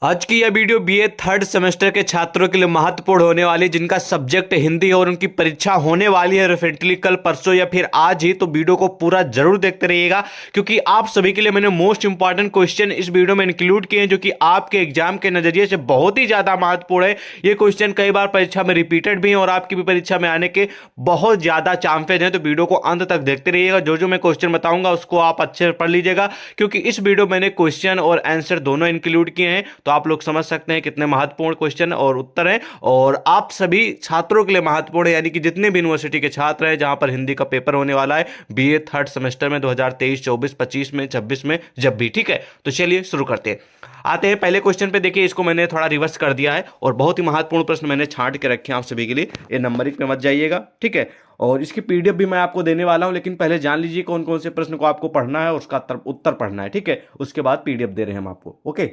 आज की यह वीडियो बीए थर्ड सेमेस्टर के छात्रों के लिए महत्वपूर्ण होने वाली है, जिनका सब्जेक्ट हिंदी है और उनकी परीक्षा होने वाली है रिसेंटली कल परसों या फिर आज ही। तो वीडियो को पूरा जरूर देखते रहिएगा, क्योंकि आप सभी के लिए मैंने मोस्ट इंपॉर्टेंट क्वेश्चन इस वीडियो में इंक्लूड किए हैं, जो कि आपके एग्जाम के नजरिए से बहुत ही ज्यादा महत्वपूर्ण है। ये क्वेश्चन कई बार परीक्षा में रिपीटेड भी है और आपकी भी परीक्षा में आने के बहुत ज्यादा चांसेज हैं। तो वीडियो को अंत तक देखते रहिएगा। जो जो मैं क्वेश्चन बताऊंगा उसको आप अच्छे से पढ़ लीजिएगा, क्योंकि इस वीडियो में मैंने क्वेश्चन और आंसर दोनों इंक्लूड किए हैं। तो आप लोग समझ सकते हैं कितने महत्वपूर्ण क्वेश्चन और उत्तर हैं, और आप सभी छात्रों के लिए महत्वपूर्ण है, यानी कि जितने भी यूनिवर्सिटी के छात्र हैं जहां पर हिंदी का पेपर होने वाला है बीए थर्ड सेमेस्टर में 2023 24 25 में 26 में जब भी। ठीक है, तो चलिए शुरू करते हैं। आते हैं पहले क्वेश्चन पे। देखिए, इसको मैंने थोड़ा रिवर्स कर दिया है और बहुत ही महत्वपूर्ण प्रश्न मैंने छांट के रखे हैं आप सभी के लिए। ये नंबरिंग पे मत जाइएगा, ठीक है। और इसकी पीडीएफ भी मैं आपको देने वाला हूं, लेकिन पहले जान लीजिए कौन कौन से प्रश्न को आपको पढ़ना है और उसका उत्तर पढ़ना है, ठीक है। उसके बाद पीडीएफ दे रहे हैं हम आपको, ओके।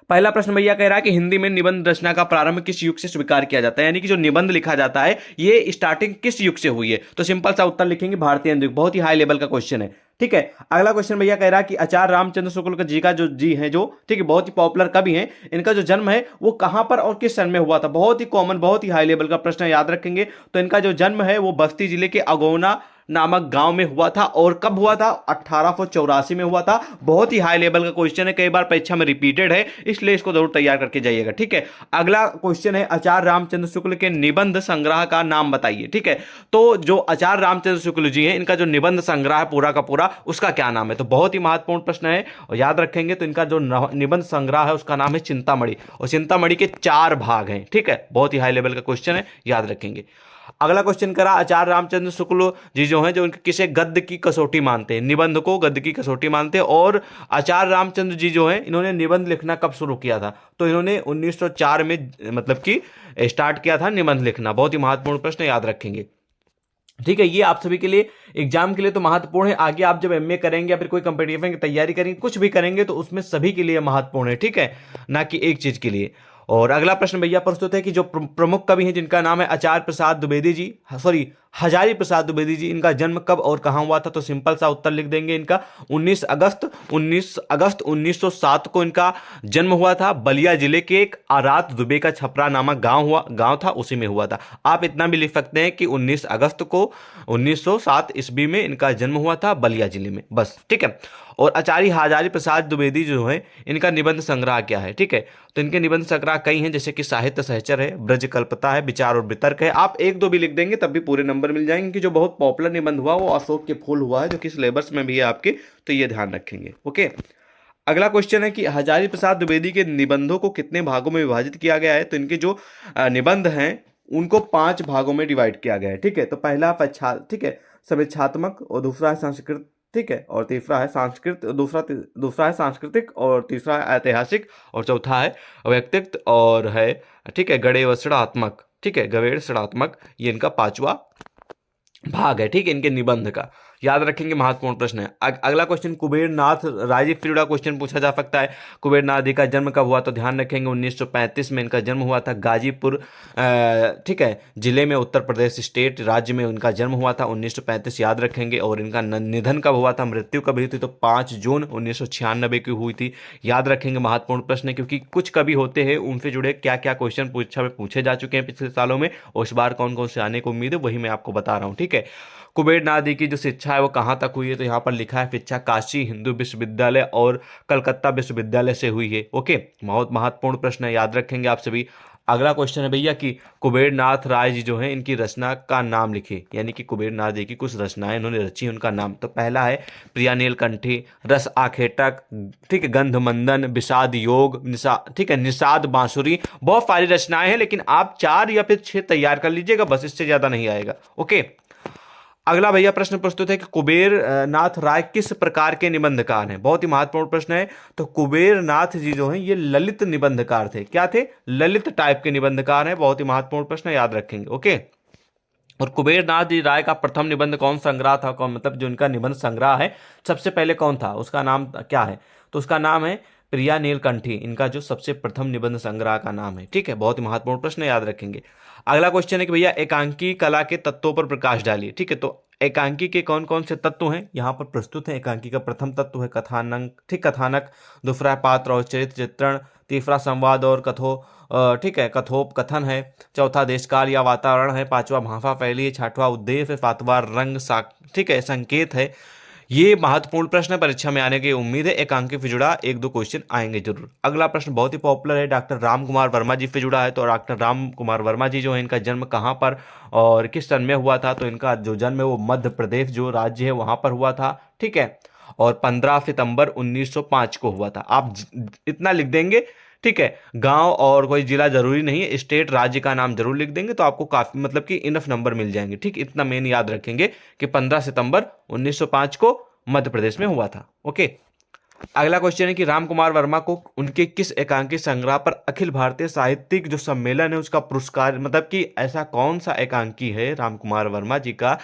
पहला प्रश्न भैया कह रहा है कि हिंदी में निबंध रचना का प्रारंभ किस युग से स्वीकार किया जाता है, यानी कि जो निबंध लिखा जाता है ये स्टार्टिंग किस युग से हुई है। तो सिंपल सा उत्तर लिखेंगे भारतीय युग। बहुत ही हाई लेवल का क्वेश्चन है, ठीक है। अगला क्वेश्चन भैया कह रहा है कि आचार्य रामचंद्र शुक्ल जी का जो जी है, जो ठीक है बहुत ही पॉपुलर कवि हैं, इनका जो जन्म है वो कहां पर और किस सन में हुआ था। बहुत ही कॉमन, बहुत ही हाई लेवल का प्रश्न, याद रखेंगे। तो इनका जो जन्म है वो बस्ती जिले के अगौना नामक गांव में हुआ था। और कब हुआ था? 1884 में हुआ था। बहुत ही हाई लेवल का क्वेश्चन है, कई बार परीक्षा में रिपीटेड है, इसलिए इसको जरूर तैयार करके जाइएगा, ठीक है। अगला क्वेश्चन है आचार्य रामचंद्र शुक्ल के निबंध संग्रह का नाम बताइए, ठीक है। तो जो आचार्य रामचंद्र शुक्ल जी हैं, इनका जो निबंध संग्रह है पूरा का पूरा, उसका क्या नाम है? तो बहुत ही महत्वपूर्ण प्रश्न है और याद रखेंगे। तो इनका जो निबंध संग्रह है उसका नाम है चिंतामणि, और चिंतामणि के 4 भाग हैं, ठीक है। बहुत ही हाई लेवल का क्वेश्चन है, याद रखेंगे। अगला क्वेश्चन करा आचार्य रामचंद्र शुक्ल जी जो हैं, जो उनके किसे गद्य की कसौटी मानते हैं, निबंध को गद्य की कसौटी मानते हैं। और आचार्य रामचंद्र जी जो हैं, इन्होंने निबंध लिखना कब शुरू किया था? तो इन्होंने 1904 में मतलब कि स्टार्ट किया था निबंध लिखना। बहुत ही महत्वपूर्ण प्रश्न, याद रखेंगे, ठीक है। ये आप सभी के लिए एग्जाम के लिए तो महत्वपूर्ण है। आगे आप जब एमए करेंगे या फिर कोई कंपटीशन की तैयारी करेंगे, कुछ भी करेंगे, तो उसमें सभी के लिए महत्वपूर्ण है, ठीक है, ना कि एक चीज के लिए। और अगला प्रश्न भैया प्रस्तुत है कि जो प्रमुख कवि हैं जिनका नाम है आचार्य प्रसाद द्विवेदी जी, सॉरी हजारी प्रसाद द्विवेदी जी, इनका जन्म कब और कहां हुआ था? तो सिंपल सा उत्तर लिख देंगे इनका 19 अगस्त 1907 को इनका जन्म हुआ था। बलिया जिले के एक आरात दुबे का छपरा नामक गांव था, उसी में हुआ था। आप इतना भी लिख सकते हैं कि 19 अगस्त को 1907 ईस्वी में इनका जन्म हुआ था बलिया जिले में, बस, ठीक है। और आचार्य हजारी प्रसाद द्विवेदी जो है, इनका निबंध संग्रह क्या है, ठीक है। तो इनके निबंध संग्रह कई हैं, जैसे कि साहित्य सहचर है, ब्रज कल्पता है, विचार और वितर्क है। आप एक दो भी लिख देंगे तब भी पूरे नंबर मिल जाएंगे। कि जो बहुत पॉपुलर निबंध हुआ वो अशोक के फूल हुआ है, जो कि सिलेबस में भी है आपके, तो ये ध्यान रखेंगे, ओके। अगला क्वेश्चन है कि हजारी प्रसाद द्विवेदी के निबंधों को कितने भागों में विभाजित किया गया है? तो इनके जो निबंध हैं उनको 5 भागों में डिवाइड किया गया है, ठीक है। तो पहला ठीक है समीक्षात्मक, और दूसरा है संस्कृत, ठीक है, और तीसरा है दूसरा है सांस्कृतिक, और तीसरा है ऐतिहासिक, और चौथा है व्यक्तित्व, और है ठीक है गणेशणात्मक, ठीक है, गवेषणात्मक। ये इनका 5वां भाग है, ठीक है, इनके निबंध का। याद रखेंगे, महत्वपूर्ण प्रश्न है। अगला क्वेश्चन कुबेर नाथ राय जी फ्रीडा क्वेश्चन पूछा जा सकता है। कुबेर नाथ जी का जन्म कब हुआ? तो ध्यान रखेंगे 1935 में इनका जन्म हुआ था। गाजीपुर ठीक है जिले में, उत्तर प्रदेश स्टेट राज्य में उनका जन्म हुआ था 1935, याद रखेंगे। और इनका निधन कब हुआ था, मृत्यु कब हुई थी? तो 5 जून 1996 की हुई थी, याद रखेंगे। महत्वपूर्ण प्रश्न है, क्योंकि कुछ कवि होते हैं उनसे जुड़े क्या क्या क्वेश्चन परीक्षा में पूछे जा चुके हैं पिछले सालों में, और इस बार कौन कौन से आने को उम्मीद है वही मैं आपको बता रहा हूँ, ठीक है। कुबेर नाथ जी की जो शिक्षा है वो कहाँ तक हुई है? तो यहाँ पर लिखा है शिक्षा काशी हिंदू विश्वविद्यालय और कलकत्ता विश्वविद्यालय से हुई है, ओके। बहुत महत्वपूर्ण प्रश्न है, याद रखेंगे आप सभी। अगला क्वेश्चन है भैया कि कुबेर नाथ राय जी जो हैं, इनकी रचना का नाम लिखे, यानी कि कुबेर नाथ जी की कुछ रचनाएं इन्होंने रची, उनका नाम। तो पहला है प्रिया नीलकंठी, रस आखेटक, ठीक है, गंध मंदन, विषाद योग, ठीक है, निषाद बांसुरी। बहुत सारी रचनाएं हैं, लेकिन आप 4 या फिर 6 तैयार कर लीजिएगा, बस, इससे ज्यादा नहीं आएगा, ओके। अगला भैया प्रश्न प्रस्तुत है कि कुबेर नाथ राय किस प्रकार के निबंधकार हैं? बहुत ही महत्वपूर्ण प्रश्न है। तो कुबेर नाथ जी जो हैं ये ललित निबंधकार थे। क्या थे? ललित टाइप के निबंधकार हैं। बहुत ही महत्वपूर्ण प्रश्न है, याद रखेंगे, ओके। और कुबेर नाथ जी राय का प्रथम निबंध कौन संग्रह था? कौन मतलब जो उनका निबंध संग्रह है सबसे पहले कौन था, उसका नाम क्या है? तो उसका नाम है प्रिया नीलकंठी, इनका जो सबसे प्रथम निबंध संग्रह का नाम है, ठीक है। बहुत ही महत्वपूर्ण प्रश्न, याद रखेंगे। अगला क्वेश्चन है कि भैया एकांकी कला के तत्वों पर प्रकाश डालिए, ठीक है। तो एकांकी के कौन कौन से तत्व हैं यहाँ पर प्रस्तुत हैं। एकांकी का प्रथम तत्व है कथानक, ठीक, कथानक। दूसरा है पात्र और चरित्र चित्रण। तीसरा संवाद और ठीक है, कथोपकथन है। चौथा देशकाल या वातावरण है। पांचवा भाषा शैली है। छठवां उद्देश्य है। सातवां रंग ठीक है, संकेत है। ये महत्वपूर्ण प्रश्न परीक्षा में आने की उम्मीद है। एकांकी से जुड़ा एक दो क्वेश्चन आएंगे जरूर। अगला प्रश्न बहुत ही पॉपुलर है, डॉक्टर राम कुमार वर्मा जी से जुड़ा है। तो डॉक्टर राम कुमार वर्मा जी जो है, इनका जन्म कहाँ पर और किस सन में हुआ था? तो इनका जो जन्म है वो मध्य प्रदेश जो राज्य है वहां पर हुआ था, ठीक है, और 15 सितंबर 1905 को हुआ था। आप इतना लिख देंगे, ठीक है, गांव और कोई जिला जरूरी नहीं है, स्टेट राज्य का नाम जरूर लिख देंगे तो आपको काफी मतलब कि इनफ नंबर मिल जाएंगे, ठीक। इतना मेन याद रखेंगे कि 15 सितंबर 1905 को मध्य प्रदेश में हुआ था। ओके, अगला क्वेश्चन है कि राम कुमार वर्मा को उनके किस एकांकी संग्रह पर अखिल भारतीय साहित्यिक जो सम्मेलन है उसका पुरस्कार, मतलब कि ऐसा कौन सा एकांकी है राम कुमार वर्मा जी का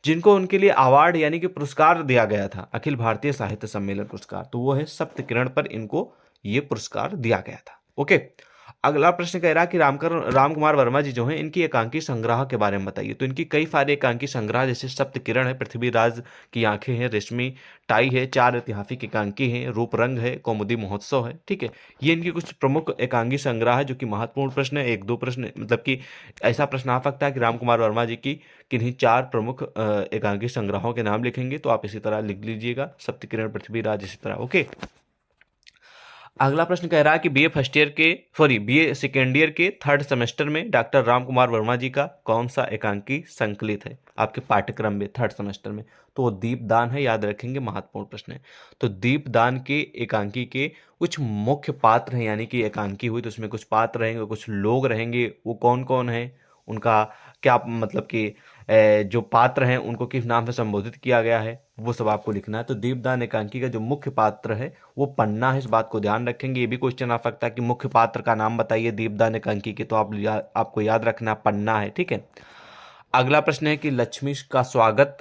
जिनको उनके लिए अवार्ड यानी कि पुरस्कार दिया गया था, अखिल भारतीय साहित्य सम्मेलन पुरस्कार? तो वो है सप्त किरण पर इनको ये पुरस्कार दिया गया था। ओके, अगला प्रश्न कह रहा है कि राम कुमार वर्मा जी जो हैं इनकी एकांकी संग्रह के बारे में बताइए। तो इनकी कई सारे एकांकी संग्रह जैसे सप्त किरण है, पृथ्वीराज की आंखें हैं, रेशमी टाई है, चार ऐतिहासिक एकांकी हैं, रूप रंग है, कौमुदी महोत्सव है, ठीक है। ये इनकी कुछ प्रमुख एकांकी संग्रह है जो कि महत्वपूर्ण प्रश्न है। एक दो प्रश्न मतलब कि ऐसा प्रश्न आ सकता है कि राम कुमार वर्मा जी की किन्हीं चार प्रमुख एकांकी संग्रहों के नाम लिखेंगे, तो आप इसी तरह लिख लीजिएगा, सप्त किरण, पृथ्वीराज, इसी तरह। ओके, अगला प्रश्न कह रहा है कि बीए सेकेंड ईयर के थर्ड सेमेस्टर में डॉक्टर राम कुमार वर्मा जी का कौन सा एकांकी संकलित है आपके पाठ्यक्रम में थर्ड सेमेस्टर में? तो वो दीपदान है, याद रखेंगे, महत्वपूर्ण प्रश्न है। तो दीपदान के एकांकी के कुछ मुख्य पात्र हैं, यानी कि एकांकी हुई तो उसमें कुछ पात्र रहेंगे, कुछ लोग रहेंगे, वो कौन कौन है, उनका क्या मतलब कि जो पात्र हैं उनको किस नाम से संबोधित किया गया है, वो सब आपको लिखना है। तो दीपदान एकांकी का जो मुख्य पात्र है वो पन्ना है, इस बात को ध्यान रखेंगे। ये भी क्वेश्चन आ सकता है कि मुख्य पात्र का नाम बताइए दीपदान एकांकी के, तो आपको याद रखना पन्ना है, ठीक है। अगला प्रश्न है कि लक्ष्मी का स्वागत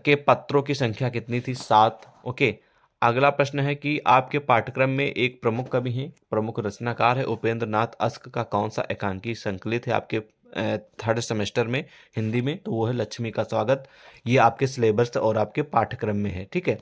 के पत्रों की संख्या कितनी थी? 7। ओके, अगला प्रश्न है कि आपके पाठ्यक्रम में एक प्रमुख कवि हैं, प्रमुख रचनाकार है उपेंद्र नाथ अस्क का कौन सा एकांकी संकलित है आपके थर्ड सेमेस्टर में हिंदी में? तो वो है लक्ष्मी का स्वागत। ये आपके सिलेबस और आपके पाठ्यक्रम में है, ठीक है।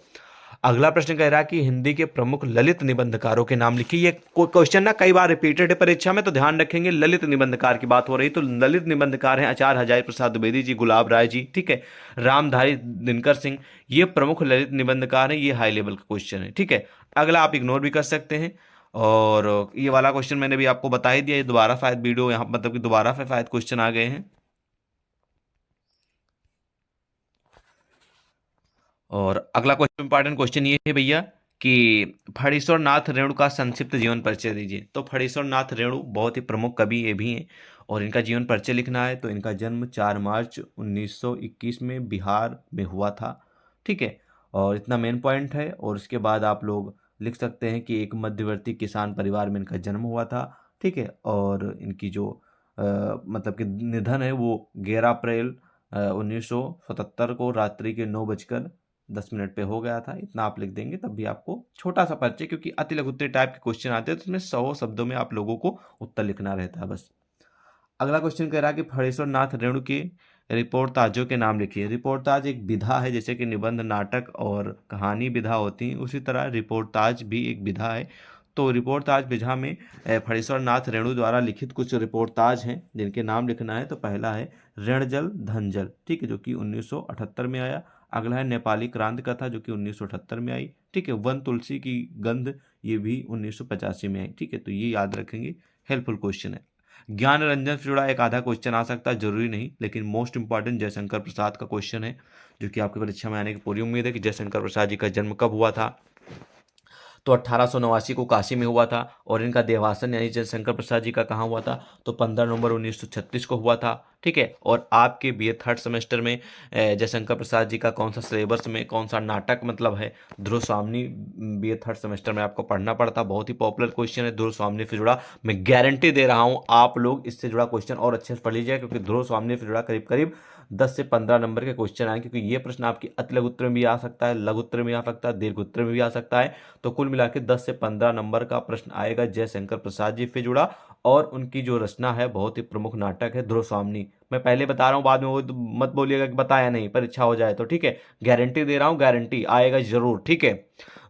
अगला प्रश्न कह रहा है कि हिंदी के प्रमुख ललित निबंधकारों के नाम लिखिए। ये क्वेश्चन ना कई बार रिपीटेड है परीक्षा में, तो ध्यान रखेंगे। ललित निबंधकार की बात हो रही, तो ललित निबंधकार हैं आचार्य हजारी प्रसाद द्विवेदी जी, गुलाब राय जी, ठीक है, रामधारी दिनकर सिंह, ये प्रमुख ललित निबंधकार हैं। ये हाई लेवल का क्वेश्चन है, ठीक है। अगला आप इग्नोर भी कर सकते हैं, और ये वाला क्वेश्चन मैंने भी आपको बता ही दिया। ये दोबारा शायद वीडियो यहाँ मतलब कि दोबारा से शायद क्वेश्चन आ गए हैं। और अगला क्वेश्चन, इंपॉर्टेंट क्वेश्चन ये है भैया कि फणीश्वर नाथ रेणु का संक्षिप्त जीवन परिचय दीजिए। तो फणीश्वर नाथ रेणु बहुत ही प्रमुख कवि ये भी हैं और इनका जीवन परिचय लिखना है। तो इनका जन्म 4 मार्च 1921 में बिहार में हुआ था, ठीक है, और इतना मेन पॉइंट है। और उसके बाद आप लोग लिख सकते हैं कि एक मध्यवर्ती किसान परिवार में इनका जन्म हुआ था, ठीक है। और इनकी जो मतलब कि निधन है वो 11 अप्रैल 1977 को रात्रि के 9:10 पे हो गया था। इतना आप लिख देंगे तब भी आपको छोटा सा परिचय, क्योंकि अति लघु उत्तरीय टाइप के क्वेश्चन आते हैं तो उसमें 100 शब्दों में आप लोगों को उत्तर लिखना रहता है बस। अगला क्वेश्चन कह रहा है कि फणीश्वर नाथ रेणु के रिपोर्टाजों के नाम लिखिए। रिपोर्टाज एक विधा है, जैसे कि निबंध, नाटक और कहानी विधा होती हैं, उसी तरह रिपोर्टाज भी एक विधा है। तो रिपोर्टाज विधा में फणीश्वर नाथ रेणु द्वारा लिखित कुछ रिपोर्टाज हैं जिनके नाम लिखना है। तो पहला है ऋणजल धनजल, ठीक है, जो कि 1978 में आया। अगला है नेपाली क्रांति कथा, जो कि 1978 में आई, ठीक है। वन तुलसी की गंध, ये भी 1985 में आई, ठीक है। तो ये याद रखेंगे, हेल्पफुल क्वेश्चन है। ज्ञान रंजन से जुड़ा एक आधा क्वेश्चन आ सकता है, जरूरी नहीं, लेकिन मोस्ट इंपॉर्टेंट जयशंकर प्रसाद का क्वेश्चन है, जो कि आपकी परीक्षा में आने की पूरी उम्मीद है कि जयशंकर प्रसाद जी का जन्म कब हुआ था? तो 1889 को काशी में हुआ था। और इनका देवासन यानी जयशंकर प्रसाद जी का कहाँ हुआ था? तो 15 नवंबर 1936 को हुआ था, ठीक है। और आपके बीए थर्ड सेमेस्टर में जयशंकर प्रसाद जी का कौन सा सिलेबस में कौन सा नाटक मतलब है? ध्रुव स्वामी बीए थर्ड सेमेस्टर में आपको पढ़ना पड़ता। बहुत ही पॉपुलर क्वेश्चन है ध्रुव स्वामी से जुड़ा। मैं गारंटी दे रहा हूँ आप लोग इससे जुड़ा क्वेश्चन और अच्छे से पढ़ लीजिएगा, क्योंकि ध्रुव स्वामी से जुड़ा करीब करीब 10 से 15 नंबर के क्वेश्चन आए, क्योंकि ये प्रश्न आपकी अति लघु उत्तर में भी आ सकता है, लघु उत्तर में भी आ सकता है, दीर्घ उत्तर में भी आ सकता है। तो कुल मिला के 10 से 15 नंबर का प्रश्न आएगा जयशंकर प्रसाद जी से जुड़ा। और उनकी जो रचना है बहुत ही प्रमुख नाटक है ध्रुवस्वामिनी। मैं पहले बता रहा हूँ, बाद में वो मत बोलिएगा कि बताया नहीं, परीक्षा हो जाए तो, ठीक है। गारंटी दे रहा हूँ, गारंटी आएगा जरूर, ठीक है।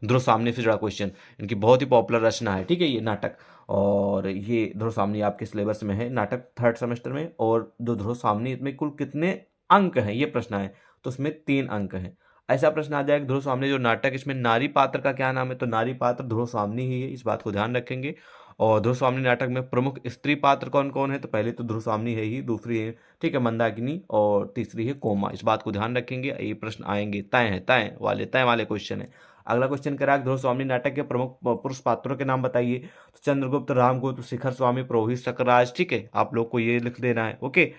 ध्रुवस्वामिनी से जुड़ा क्वेश्चन, इनकी बहुत ही पॉपुलर रचना है, ठीक है, ये नाटक। और ये ध्रुवस्वामिनी आपके सिलेबस में है नाटक 3rd सेमेस्टर में। और जो ध्रुवस्वामिनी, इसमें कुल कितने अंक हैं ये प्रश्न है, तो उसमें 3 अंक हैं। ऐसा प्रश्न आ जाएगा ध्रुवस्वामिनी जो नाटक, इसमें नारी पात्र का क्या नाम है, तो नारी पात्र ध्रुवस्वामिनी ही है, इस बात को ध्यान रखेंगे। और ध्रुवस्वामिनी नाटक में प्रमुख स्त्री पात्र कौन कौन है, तो पहले तो ध्रुवस्वामिनी है ही, दूसरी है, ठीक है, मंदाकिनी, और तीसरी है कोमा। इस बात को ध्यान रखेंगे, ये प्रश्न आएंगे, तय वाले क्वेश्चन है। अगला क्वेश्चन करा ध्रुवस्वामिनी नाटक के प्रमुख पुरुष पात्रों के नाम बताइए, तो चंद्रगुप्त, रामगुप्त, शिखर स्वामी, पुरोहित, शकराज, ठीक है, आप लोग को ये लिख देना है, ओके।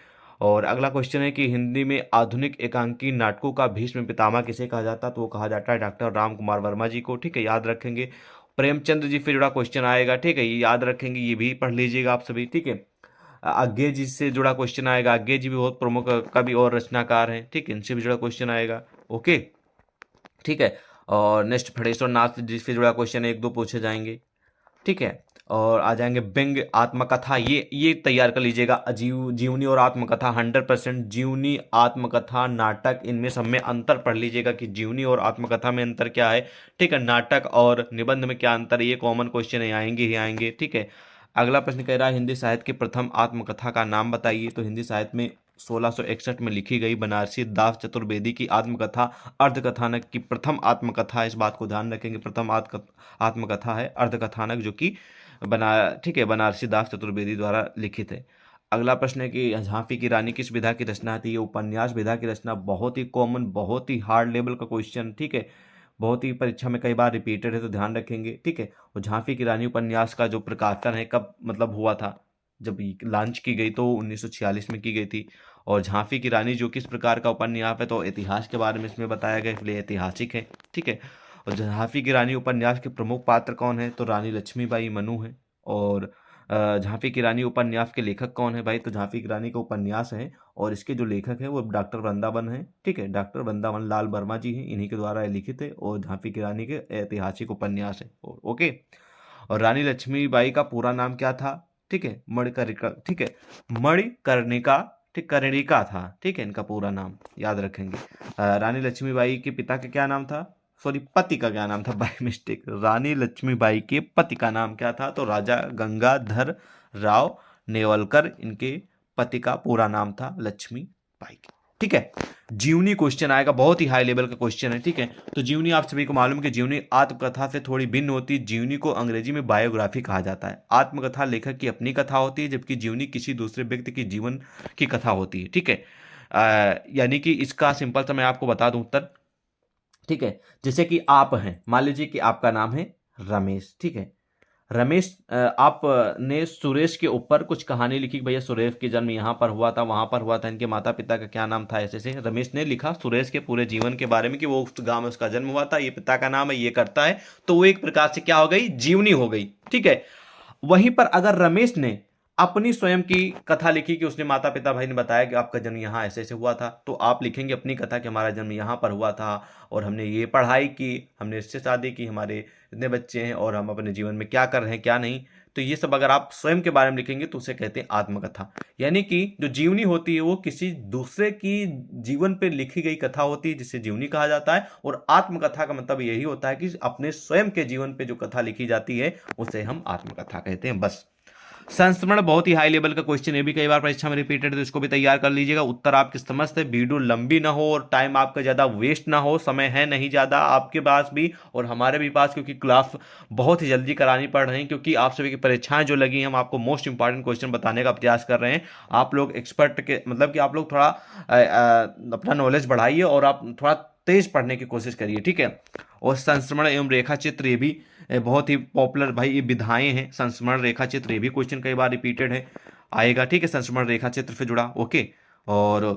और अगला क्वेश्चन है कि हिंदी में आधुनिक एकांकी नाटकों का भीष्म पितामह किसे कहा जाता है, तो वो कहा जाता है डॉक्टर राम कुमार वर्मा जी को, ठीक है, याद रखेंगे। प्रेमचंद जी से जुड़ा क्वेश्चन आएगा, ठीक है, ये याद रखेंगे, ये भी पढ़ लीजिएगा आप सभी, ठीक है। आज्ञे जी से जुड़ा क्वेश्चन आएगा, आज्ञे जी भी बहुत प्रमुख कवि और रचनाकार हैं, ठीक है, इनसे भी जुड़ा क्वेश्चन आएगा, ओके, ठीक है। और नेक्स्ट फणेश्वर नाथ जी से जुड़ा क्वेश्चन 1-2 पूछे जाएंगे, ठीक है। और आ जाएंगे व्यंग आत्मकथा, ये तैयार कर लीजिएगा, जीवनी और आत्मकथा 100% जीवनी आत्मकथा नाटक, इनमें सब में अंतर पढ़ लीजिएगा कि जीवनी और आत्मकथा में अंतर क्या है, ठीक है, नाटक और निबंध में क्या अंतर है, ये कॉमन क्वेश्चन है, आएंगे ही आएंगे, ठीक है। अगला प्रश्न कह रहा है हिंदी साहित्य की प्रथम आत्मकथा का नाम बताइए, तो हिंदी साहित्य में 1661 में लिखी गई बनारसी दास चतुर्वेदी की आत्मकथा अर्धकथानक की प्रथम आत्मकथा, इस बात को ध्यान रखेंगे, प्रथम आत्मकथा है अर्धकथानक, जो कि ठीक है, बनारसी दास चतुर्वेदी द्वारा लिखित है। अगला प्रश्न है कि झांसी की रानी किस विधा की रचना थी, ये उपन्यास विधा की रचना, बहुत ही कॉमन, बहुत ही हार्ड लेवल का क्वेश्चन, ठीक है, बहुत ही परीक्षा में कई बार रिपीटेड है, तो ध्यान रखेंगे, ठीक है। और झांसी की रानी उपन्यास का जो प्रकाशन है कब मतलब हुआ था, जब लॉन्च की गई तो 1946 में की गई थी। और झांसी की रानी जो किस प्रकार का उपन्यास है, तो इतिहास के बारे में इसमें बताया गया, इसलिए ऐतिहासिक है, ठीक है। और झांसी की रानी उपन्यास के प्रमुख पात्र कौन है, तो रानी लक्ष्मीबाई मनु है। और झांसी की रानी उपन्यास के लेखक कौन है भाई, तो झांसी की रानी का उपन्यास है और इसके जो लेखक है वो डॉक्टर वृंदावन है, ठीक है, डॉक्टर वृंदावन लाल वर्मा जी हैं, इन्हीं के द्वारा लिखित है और झांसी की रानी के ऐतिहासिक उपन्यास है, ओके। और रानी लक्ष्मीबाई का पूरा नाम क्या था, ठीक है, मणिकर्णिका, ठीक है, मणिकर्णिका, ठीक, कर्णिका था, ठीक है, इनका पूरा नाम याद रखेंगे। रानी लक्ष्मीबाई के पिता का क्या नाम था, सॉरी पति का क्या नाम था, बाय मिस्टेक, रानी लक्ष्मीबाई के पति का नाम क्या था, तो राजा गंगाधर राव नेवलकर इनके पति का पूरा नाम था लक्ष्मीबाई, ठीक है। जीवनी क्वेश्चन आएगा, बहुत ही हाई लेवल का क्वेश्चन है, ठीक है। तो जीवनी आप सभी को मालूम है कि जीवनी आत्मकथा से थोड़ी भिन्न होती है, जीवनी को अंग्रेजी में बायोग्राफी कहा जाता है। आत्मकथा लेखक की अपनी कथा होती है, जबकि जीवनी किसी दूसरे व्यक्ति की जीवन की कथा होती है, ठीक है। यानी कि इसका सिंपल सा मैं आपको बता दूं उत्तर, ठीक है। जैसे कि आप हैं, मान लीजिए कि आपका नाम है रमेश, ठीक है, रमेश, आपने सुरेश के ऊपर कुछ कहानी लिखी, भैया सुरेश के जन्म यहाँ पर हुआ था, वहां पर हुआ था, इनके माता पिता का क्या नाम था, ऐसे से रमेश ने लिखा सुरेश के पूरे जीवन के बारे में कि वो उस गांव में उसका जन्म हुआ था, ये पिता का नाम है, ये करता है, तो वो एक प्रकार से क्या हो गई, जीवनी हो गई, ठीक है। वहीं पर अगर रमेश ने अपनी स्वयं की कथा लिखी कि उसने माता पिता भाई ने बताया कि आपका जन्म यहाँ ऐसे ऐसे हुआ था, तो आप लिखेंगे अपनी कथा कि हमारा जन्म यहाँ पर हुआ था और हमने ये पढ़ाई की, हमने इससे शादी की, हमारे इतने बच्चे हैं और हम अपने जीवन में क्या कर रहे हैं क्या नहीं, तो ये सब अगर आप स्वयं के बारे में लिखेंगे तो उसे कहते हैं आत्मकथा। यानी कि जो जीवनी होती है वो किसी दूसरे की जीवन पे लिखी गई कथा होती है जिसे जीवनी कहा जाता है, और आत्मकथा का मतलब यही होता है कि अपने स्वयं के जीवन पे जो कथा लिखी जाती है उसे हम आत्मकथा कहते हैं, बस। संस्मरण बहुत ही हाई लेवल का क्वेश्चन, है भी कई बार परीक्षा में रिपीटेड, तो इसको भी तैयार कर लीजिएगा। उत्तर आपके समस्त है, वीडियो लंबी ना हो और टाइम आपका ज्यादा वेस्ट ना हो, समय है नहीं ज्यादा आपके पास भी और हमारे भी पास, क्योंकि क्लास बहुत ही जल्दी करानी पड़ रही है, क्योंकि आप सभी की परीक्षाएं जो लगी हैं हम आपको मोस्ट इंपॉर्टेंट क्वेश्चन बताने का प्रयास कर रहे हैं। आप लोग एक्सपर्ट के मतलब कि आप लोग थोड़ा अपना नॉलेज बढ़ाइए और आप थोड़ा तेज पढ़ने की कोशिश करिए, ठीक है। और संस्मरण एवं रेखा चित्र ये भी बहुत ही पॉपुलर भाई, ये विधाएं हैं, संस्मरण रेखा चित्र, ये भी क्वेश्चन कई बार रिपीटेड है आएगा, ठीक है, संस्मरण रेखा चित्र से जुड़ा, ओके। और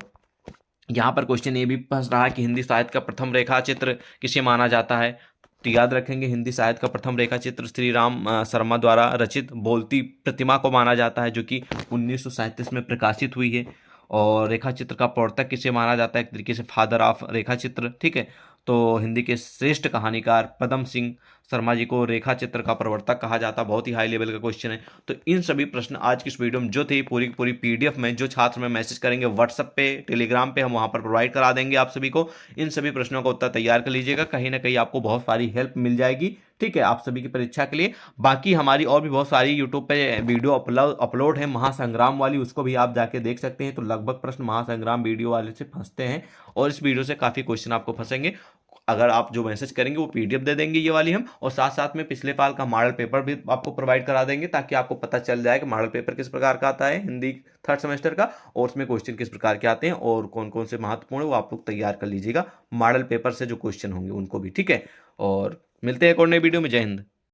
यहाँ पर क्वेश्चन ये भी फंस रहा है कि हिंदी साहित्य का प्रथम रेखा चित्र किसे माना जाता है, तो याद रखेंगे हिंदी साहित्य का प्रथम रेखा चित्र श्री राम शर्मा द्वारा रचित बोलती प्रतिमा को माना जाता है, जो कि 1937 में प्रकाशित हुई है। और रेखा चित्र का प्रवर्तक किसे माना जाता है, एक तरीके से फादर ऑफ रेखा चित्र, ठीक है। तो हिंदी के श्रेष्ठ कहानीकार पदम सिंह शर्मा जी को रेखा चित्र का प्रवर्तक कहा जाता। बहुत ही हाई लेवल का क्वेश्चन है। तो इन सभी प्रश्न आज की इस वीडियो में जो थे पूरी की पूरी पीडीएफ में जो छात्र में मैसेज करेंगे व्हाट्सएप पे टेलीग्राम पे हम वहां पर प्रोवाइड करा देंगे आप सभी को। इन सभी प्रश्नों का उत्तर तैयार कर लीजिएगा, कहीं ना कहीं आपको बहुत सारी हेल्प मिल जाएगी। ठीक है, आप सभी की परीक्षा के लिए। बाकी हमारी और भी बहुत सारी यूट्यूब पे वीडियो अपलोड है महासंग्राम वाली, उसको भी आप जाके देख सकते हैं। तो लगभग प्रश्न महासंग्राम वीडियो वाले से फंसते हैं और इस वीडियो से काफी क्वेश्चन आपको फंसेंगे। अगर आप जो मैसेज करेंगे वो पीडीएफ दे देंगे ये वाली हम, और साथ साथ में पिछले साल का मॉडल पेपर भी आपको प्रोवाइड करा देंगे, ताकि आपको पता चल जाए कि मॉडल पेपर किस प्रकार का आता है हिंदी थर्ड सेमेस्टर का, और उसमें क्वेश्चन किस प्रकार के आते हैं और कौन कौन से महत्वपूर्ण है वो आप लोग तैयार कर लीजिएगा मॉडल पेपर से जो क्वेश्चन होंगे उनको भी। ठीक है, और मिलते हैं एक और नई वीडियो में। जय हिंद।